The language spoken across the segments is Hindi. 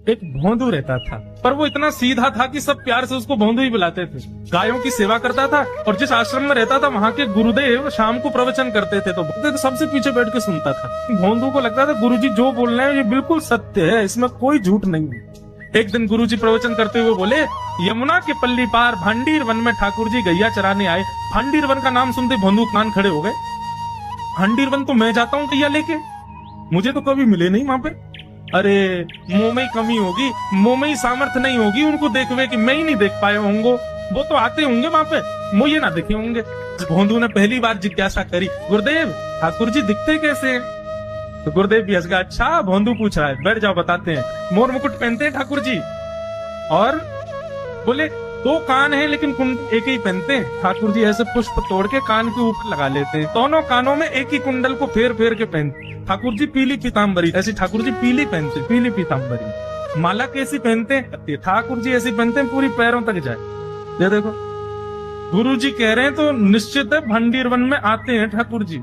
एक भोंदू रहता था, पर वो इतना सीधा था कि सब प्यार से उसको भोंदू ही बुलाते थे। गायों की सेवा करता था और जिस आश्रम में रहता था वहाँ के गुरुदेव शाम को प्रवचन करते थे तो सबसे पीछे बैठ के सुनता था। भोंदू को लगता था गुरुजी जो बोल रहे हैं ये बिल्कुल सत्य है, इसमें कोई झूठ नहीं है। एक दिन गुरुजी प्रवचन करते हुए बोले, यमुना के पल्ली पार भांडीर वन में ठाकुर जी गैया चराने आए। भांडीर वन का नाम सुनते भोंदू कान खड़े हो गए। भांडीर वन तो मैं जाता हूँ गैया लेके, मुझे तो कभी मिले नहीं वहां पे। अरे मुंह में ही कमी होगी, मुंह में ही सामर्थ्य नहीं होगी उनको देखवे कि मैं ही नहीं देख पाए होंगे, वो तो आते होंगे वहां पे, मुझे ना दिखे होंगे। भोंदू ने पहली बार जिज्ञासा करी, गुरुदेव ठाकुर जी दिखते कैसे हैं? तो गुरुदेव भी हंस गया, अच्छा भोंदू पूछ रहा है, बैठ जाओ बताते हैं। मोर मुकुट पहनते हैं ठाकुर जी, और बोले दो कान हैं लेकिन कुंडल एक ही पहनते हैं। ठाकुर जी ऐसे पुष्प तोड़ के कान के ऊपर लगा लेते हैं, दोनों कानों में एक ही कुंडल को फेर फेर के पहनते। ठाकुर जी पीली पीताम्बरी, ऐसी ठाकुर जी पीली पहनते, पीली पीताम्बरी। माला कैसी पहनते हैं? ठाकुर जी ऐसी पहनते हैं पूरी पैरों तक जाए। ये देखो गुरु जी कह रहे हैं तो निश्चित है भंडीर वन में आते हैं ठाकुर जी।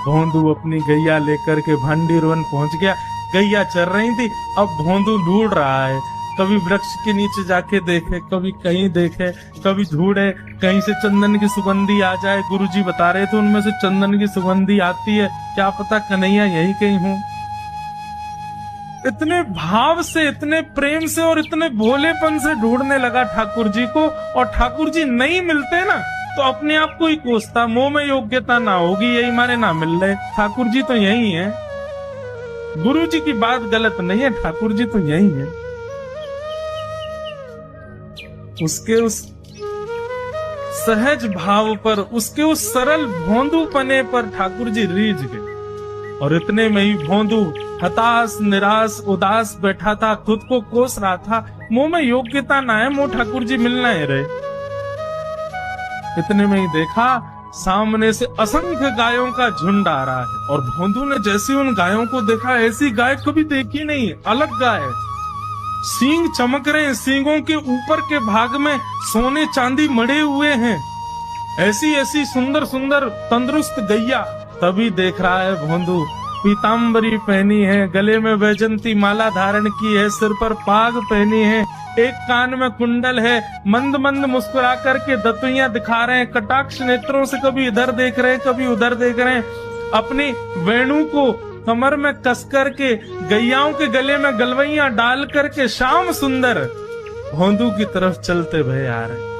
भोंदू अपनी गैया लेकर के भंडीर वन पहुंच गया। गैया चर रही थी, अब भोंदू ढूंढ रहा है, कभी वृक्ष के नीचे जाके देखे, कभी कहीं देखे, कभी ढूंढे कहीं से चंदन की सुगंधी आ जाए। गुरुजी बता रहे थे उनमें से चंदन की सुगंधी आती है, क्या पता कन्हैया यही कहीं हूं। इतने भाव से, इतने प्रेम से और इतने भोलेपन से ढूंढने लगा ठाकुर जी को, और ठाकुर जी नहीं मिलते ना तो अपने आप को ही कोसता, मुंह में योग्यता ना होगी यही मारे ना मिल रहे, ठाकुर जी तो यही है। गुरु जी की बात गलत नहीं है, ठाकुर जी तो यही है। उसके उस सहज भाव पर, उसके उस सरल भोंदू पने पर ठाकुर जी रीझ गए। और इतने में ही भोंदू हताश निराश उदास बैठा था, खुद को कोस रहा था, मुंह में योग्यता ना है, मुंह ठाकुर जी मिलना है रहे। इतने में ही देखा सामने से असंख्य गायों का झुंड आ रहा है, और भोंदू ने जैसे उन गायों को देखा, ऐसी गाय कभी देखी नहीं, अलग गाय, सींग चमक रहे हैं, सींगों के ऊपर के भाग में सोने चांदी मड़े हुए हैं, ऐसी ऐसी सुंदर सुंदर तंदुरुस्त गैया। तभी देख रहा है भोंदू पीताम्बरी पहनी है, गले में वैजंती माला धारण की है, सिर पर पाग पहनी है, एक कान में कुंडल है, मंद मंद मुस्कुरा करके दतुइयां दिखा रहे हैं, कटाक्ष नेत्रों से कभी इधर देख रहे हैं कभी उधर देख रहे हैं, अपनी वेणु को कमर में कस करके गैयाओं के गले में गलवैया डाल करके श्याम सुंदर भोंदू की तरफ चलते भय आ रहे।